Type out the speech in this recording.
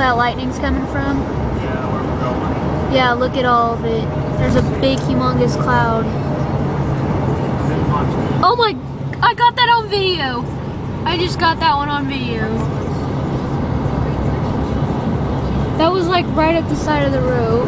that lightning's coming from? Yeah, where we're going. Yeah, look at all of it. There's a big, humongous cloud. Oh my, I got that on video. I just got that one on video. That was like right at the side of the road.